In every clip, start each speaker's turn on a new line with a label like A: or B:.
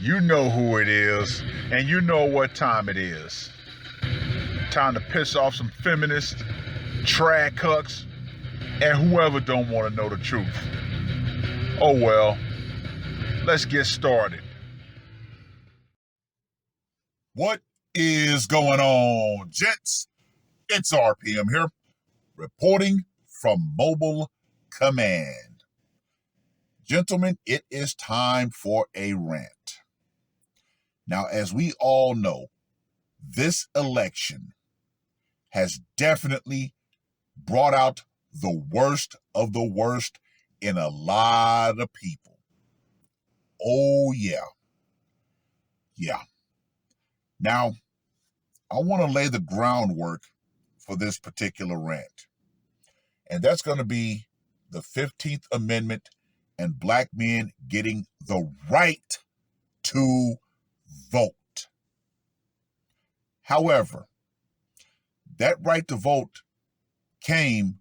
A: You know who it is, and you know what time it is. Time to piss off some feminists, trad cucks, and whoever don't want to know the truth. Oh well, let's get started.
B: What is going on, gents? It's R.P.M. here, reporting from Mobile Command. Gentlemen, it is time for a rant. Now, as we all know, this election has definitely brought out the worst of the worst in a lot of people. Oh, yeah. Yeah. Now, I want to lay the groundwork for this particular rant. And that's going to be the 15th Amendment and black men getting the right to vote. However, that right to vote came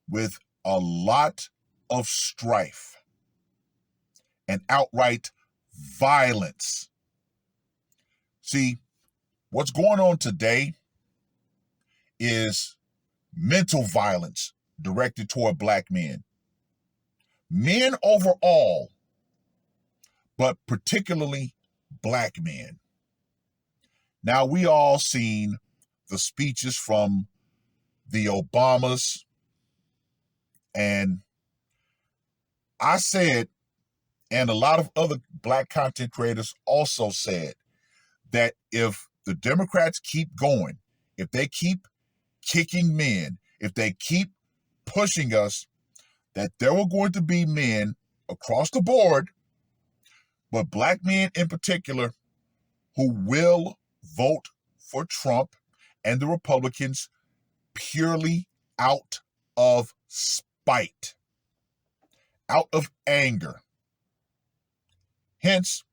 B: with a lot of strife and outright violence. See, what's going on today is mental violence directed toward black men. Men overall, but particularly black men. Now, we all seen the speeches from the Obamas, and I said, and a lot of other black content creators also said, that if the Democrats keep going, if they keep kicking men, if they keep pushing us, that there were going to be men across the board, but black men in particular, who will vote for Trump and the Republicans purely out of spite, out of anger. Hence,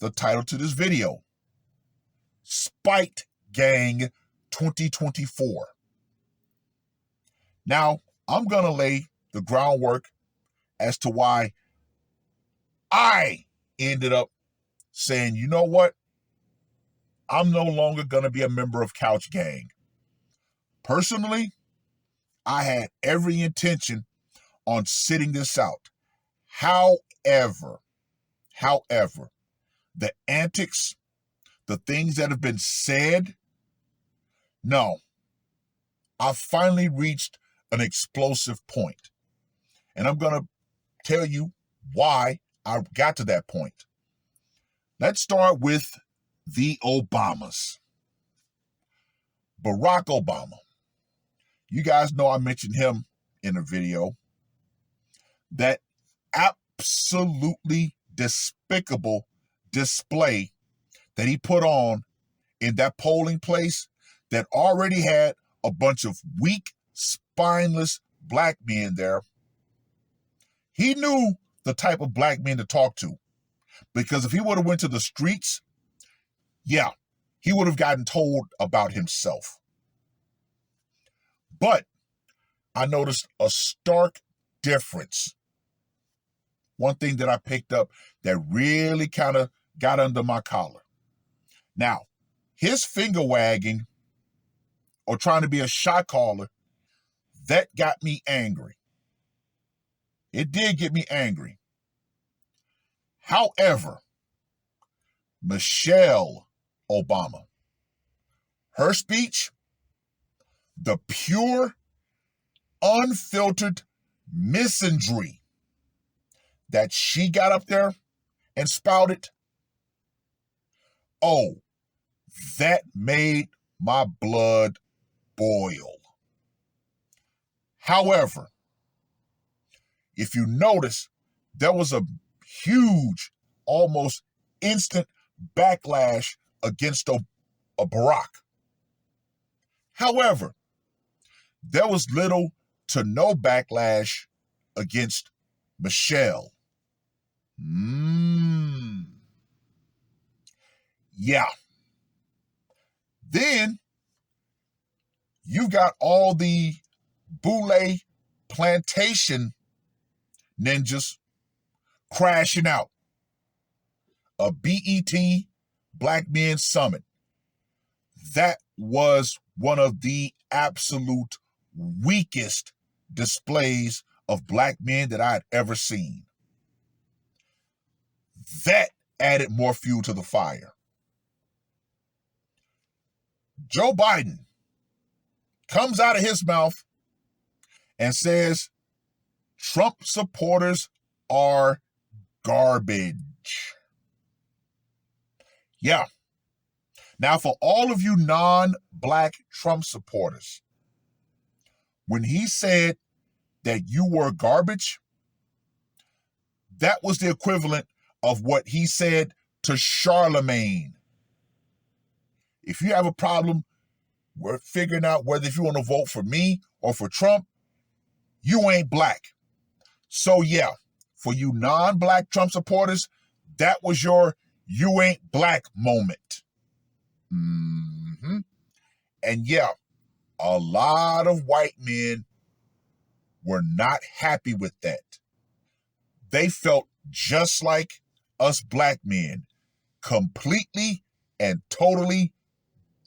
B: the title to this video, Spite Gang 2024. Now, I'm going to lay the groundwork as to why I ended up saying, you know what? I'm no longer going to be a member of Couch Gang. Personally, I had every intention on sitting this out. However, the antics, the things that have been said, no. I finally reached an explosive point. And I'm going to tell you why I got to that point. Let's start with the Obamas. Barack Obama. You guys know I mentioned him in a video. That absolutely despicable display that he put on in that polling place that already had a bunch of weak, spineless black men there. He knew the type of black men to talk to, because if he would have went to the streets, yeah, he would have gotten told about himself. But I noticed a stark difference. One thing that I picked up that really kind of got under my collar. Now, his finger wagging or trying to be a shot caller, that got me angry. It did get me angry. However, Michelle Obama, her speech, the pure, unfiltered misandry that she got up there and spouted, oh, that made my blood boil. However, if you notice, there was a huge, almost instant backlash against a Barack. However, there was little to no backlash against Michelle. Yeah. Then you got all the Boule plantation ninjas crashing out. A BET Black Men Summit. That was one of the absolute weakest displays of black men that I had ever seen. That added more fuel to the fire. Joe Biden comes out of his mouth and says Trump supporters are garbage. Yeah. Now, for all of you non-black Trump supporters, when he said that you were garbage, that was the equivalent of what he said to Charlemagne. If you have a problem with figuring out whether if you want to vote for me or for Trump, you ain't black. So yeah, for you non-black Trump supporters, that was your you ain't black moment. And yeah, a lot of white men were not happy with that. They felt just like us black men, completely and totally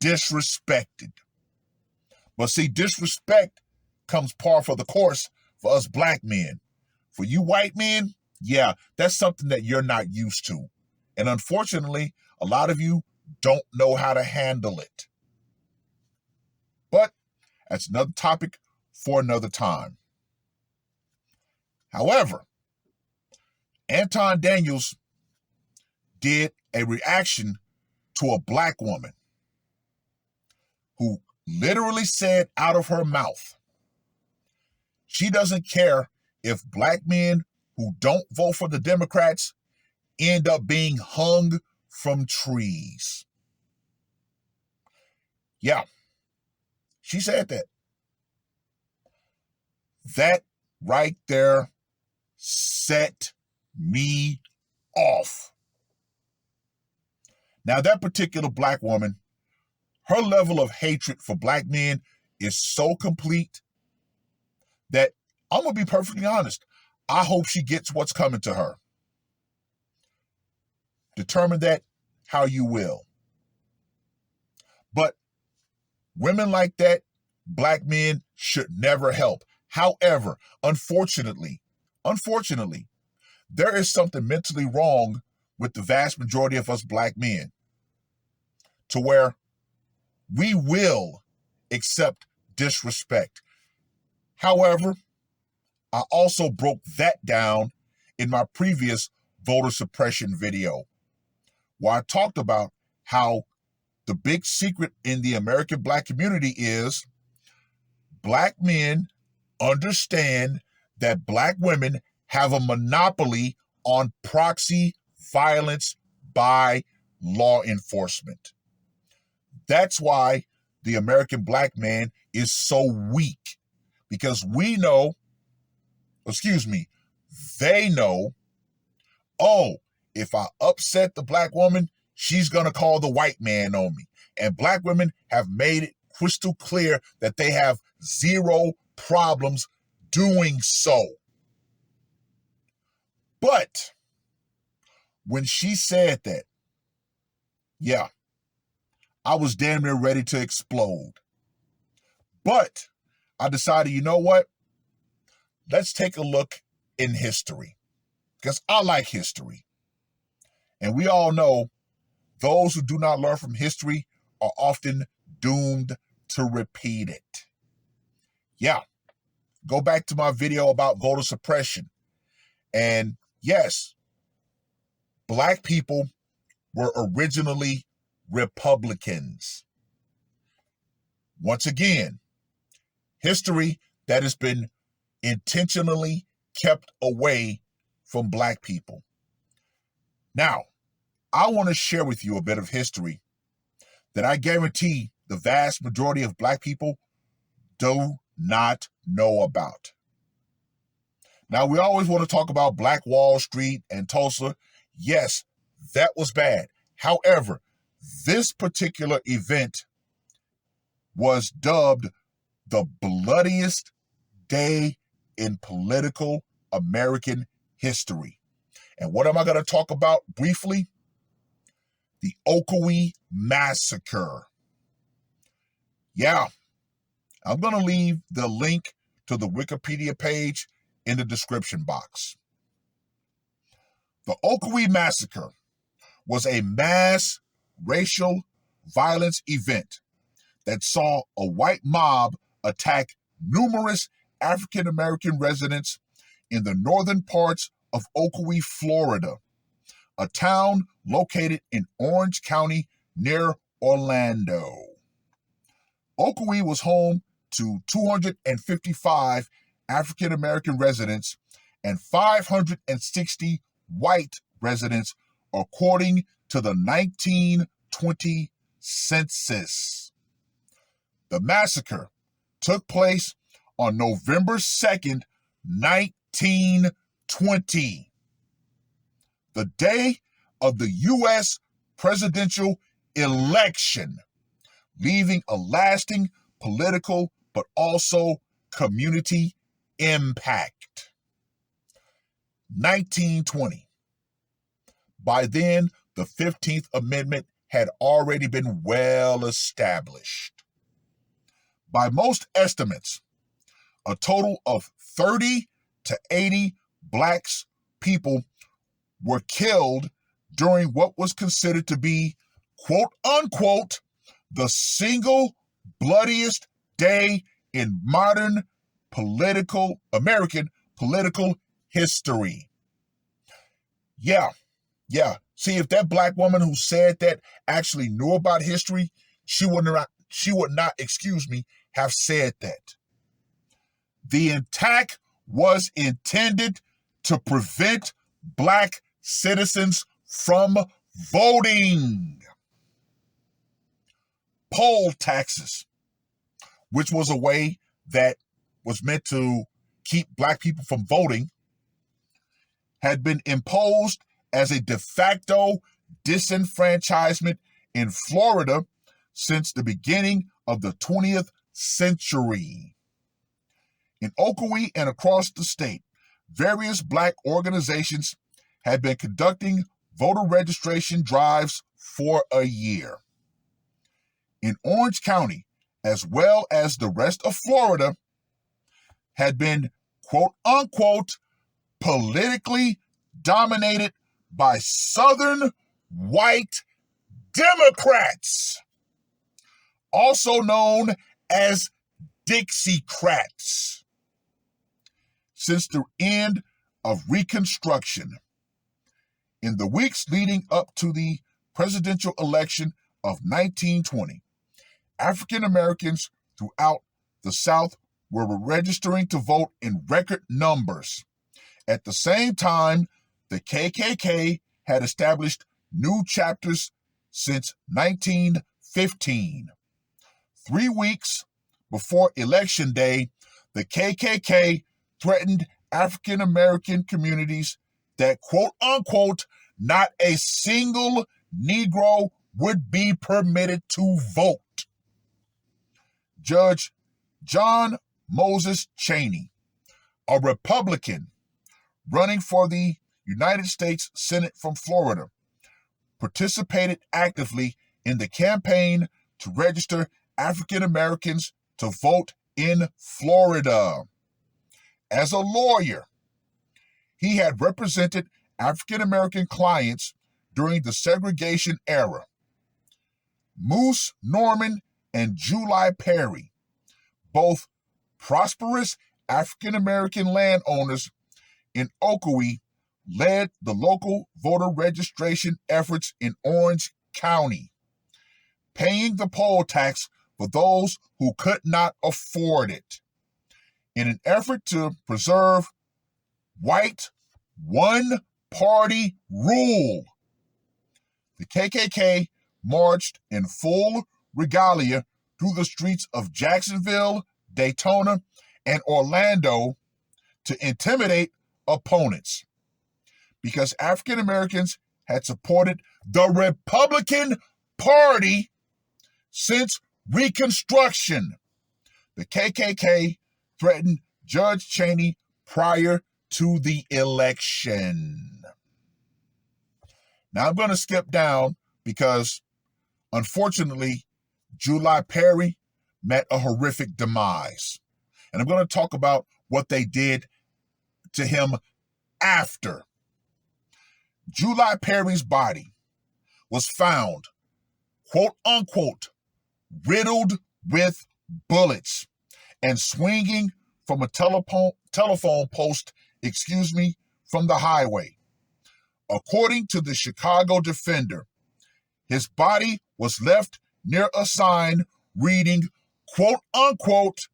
B: disrespected. But see, disrespect comes par for the course for us black men. For you white men, yeah, that's something that you're not used to. And unfortunately, a lot of you don't know how to handle it. But that's another topic for another time. However, Anton Daniels did a reaction to a black woman who literally said out of her mouth, she doesn't care if black men who don't vote for the Democrats end up being hung from trees. Yeah, she said that. That right there set me off. Now, that particular black woman, her level of hatred for black men is so complete that I'm going to be perfectly honest. I hope she gets what's coming to her. Determine that how you will. But women like that, black men should never help. However, unfortunately, there is something mentally wrong with the vast majority of us black men to where we will accept disrespect. However, I also broke that down in my previous voter suppression video, where I talked about how the big secret in the American black community is black men understand that black women have a monopoly on proxy violence by law enforcement. That's why the American black man is so weak, because they know, oh, if I upset the black woman, she's going to call the white man on me. And black women have made it crystal clear that they have zero problems doing so. But when she said that, yeah, I was damn near ready to explode. But I decided, you know what? Let's take a look in history, because I like history. And we all know those who do not learn from history are often doomed to repeat it. Yeah, go back to my video about voter suppression. And yes, black people were originally Republicans. Once again, history that has been intentionally kept away from black people. Now, I want to share with you a bit of history that I guarantee the vast majority of black people do not know about. Now, we always want to talk about Black Wall Street and Tulsa. Yes, that was bad. However, this particular event was dubbed the bloodiest day in political American history. And what am I going to talk about briefly? The Ocoee Massacre. Yeah, I'm going to leave the link to the Wikipedia page in the description box. The Ocoee Massacre was a mass racial violence event that saw a white mob attack numerous African American residents in the northern parts of Ocoee, Florida, a town located in Orange County near Orlando. Ocoee was home to 255 African American residents and 560 white residents, according to the 1920 census. The massacre took place on November 2nd, 1920, the day of the U.S. presidential election, leaving a lasting political but also community impact. 1920. By then, the 15th Amendment had already been well established. By most estimates, a total of 30 to 80 black people were killed during what was considered to be, quote unquote, the single bloodiest day in modern American political history. Yeah. See, if that black woman who said that actually knew about history, she would not, have said that. The attack was intended to prevent black citizens from voting. Poll taxes, which was a way that was meant to keep black people from voting, had been imposed as a de facto disenfranchisement in Florida since the beginning of the 20th century. In Ocoee and across the state, various black organizations had been conducting voter registration drives for a year. In Orange County, as well as the rest of Florida, had been, quote unquote, politically dominated by Southern white Democrats, also known as Dixiecrats. Since the end of Reconstruction, in the weeks leading up to the presidential election of 1920, African Americans throughout the South were registering to vote in record numbers. At the same time, the KKK had established new chapters since 1915. 3 weeks before Election Day, the KKK threatened African American communities that, quote unquote, not a single Negro would be permitted to vote. Judge John Moses Chaney, a Republican running for the United States Senate from Florida, participated actively in the campaign to register African Americans to vote in Florida. As a lawyer, he had represented African American clients during the segregation era. Moose Norman and July Perry, both prosperous African American landowners in Ocoee, led the local voter registration efforts in Orange County, paying the poll tax for those who could not afford it. In an effort to preserve white one-party rule, the KKK marched in full regalia through the streets of Jacksonville, Daytona, and Orlando to intimidate opponents, because African Americans had supported the Republican Party since Reconstruction. The KKK threatened Judge Chaney prior to the election. Now I'm going to skip down because, unfortunately, July Perry met a horrific demise. And I'm going to talk about what they did to him after. July Perry's body was found, quote unquote, riddled with bullets and swinging from a telephone post, from the highway. According to the Chicago Defender, his body was left near a sign reading, quote unquote,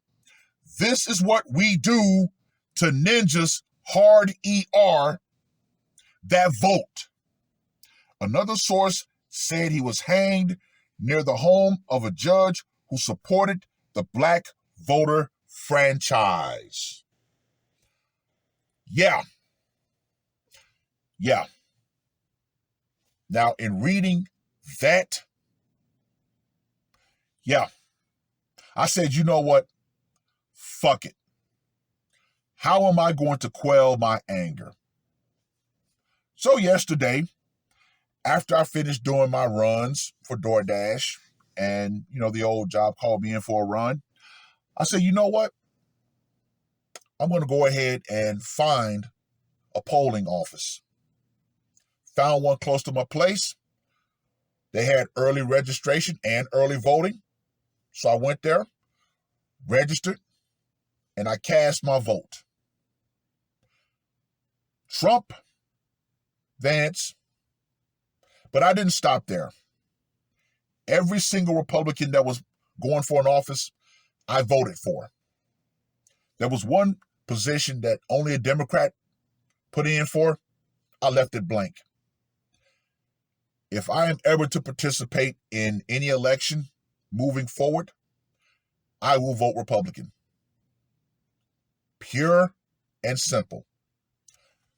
B: "This is what we do to ninjas hard ER that vote." Another source said he was hanged near the home of a judge who supported the black voter franchise. Yeah. Now, in reading that, I said, you know what? Fuck it. How am I going to quell my anger? So yesterday, after I finished doing my runs for DoorDash and, the old job called me in for a run, I said, you know what? I'm going to go ahead and find a polling office. Found one close to my place. They had early registration and early voting. So I went there, registered, and I cast my vote. Trump, Vance, but I didn't stop there. Every single Republican that was going for an office, I voted for. There was one position that only a Democrat put in for, I left it blank. If I am ever to participate in any election moving forward, I will vote Republican. Pure and simple.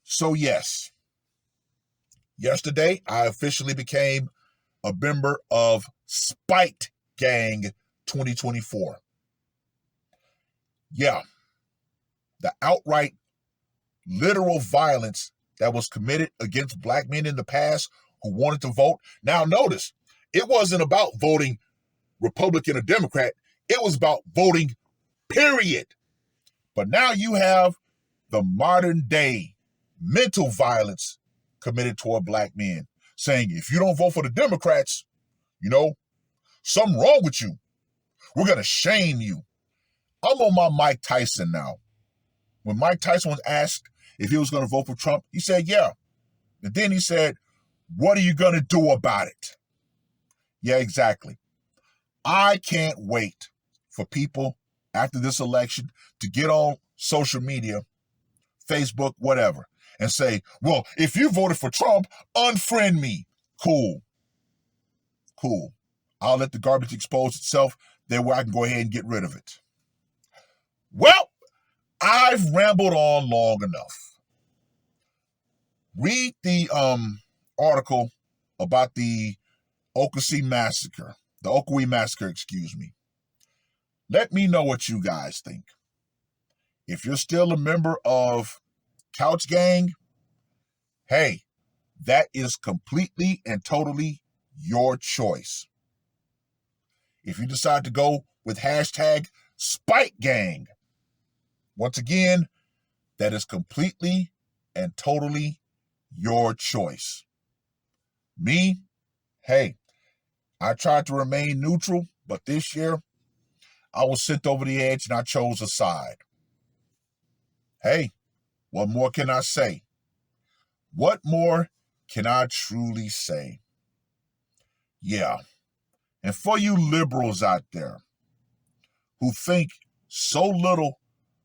B: So yes, yesterday I officially became a member of SPITEGANG2024. Yeah, the outright, literal violence that was committed against black men in the past who wanted to vote. Now notice, it wasn't about voting Republican or Democrat. It was about voting, period. But now you have the modern day mental violence committed toward black men, saying if you don't vote for the Democrats, something wrong with you. We're going to shame you. I'm on my Mike Tyson now. When Mike Tyson was asked if he was going to vote for Trump, he said, yeah. And then he said, what are you going to do about it? Yeah, exactly. I can't wait for people after this election to get on social media, Facebook, whatever, and say, well, if you voted for Trump, unfriend me. Cool. I'll let the garbage expose itself. Then where I can go ahead and get rid of it. Well, I've rambled on long enough. Read the article about the Ocoee Massacre. The Ocoee Massacre, excuse me. Let me know what you guys think. If you're still a member of Couch Gang, hey, that is completely and totally your choice. If you decide to go with hashtag SPITEGANG, once again, that is completely and totally your choice. Me, hey, I tried to remain neutral, but this year I was sent over the edge and I chose a side. Hey, what more can I say? What more can I truly say? Yeah. And for you liberals out there who think so little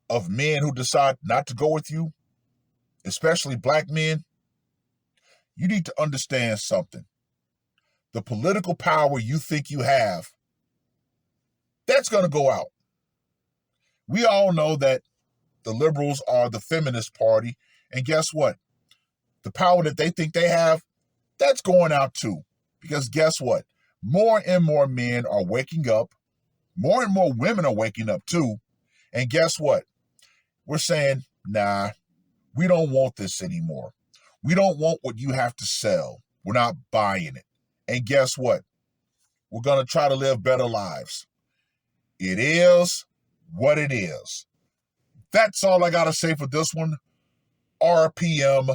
B: of men who decide not to go with you, especially black men, you need to understand something. The political power you think you have, that's going to go out. We all know that the liberals are the feminist party, and guess what? The power that they think they have, that's going out too. Because guess what? More and more men are waking up. More and more women are waking up too. And guess what? We're saying, nah, we don't want this anymore. We don't want what you have to sell. We're not buying it. And guess what? We're going to try to live better lives. It is what it is. That's all I got to say for this one. RPM,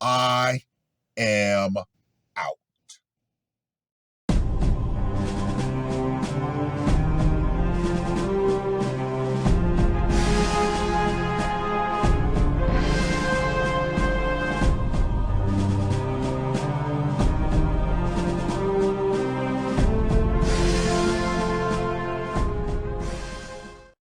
B: I am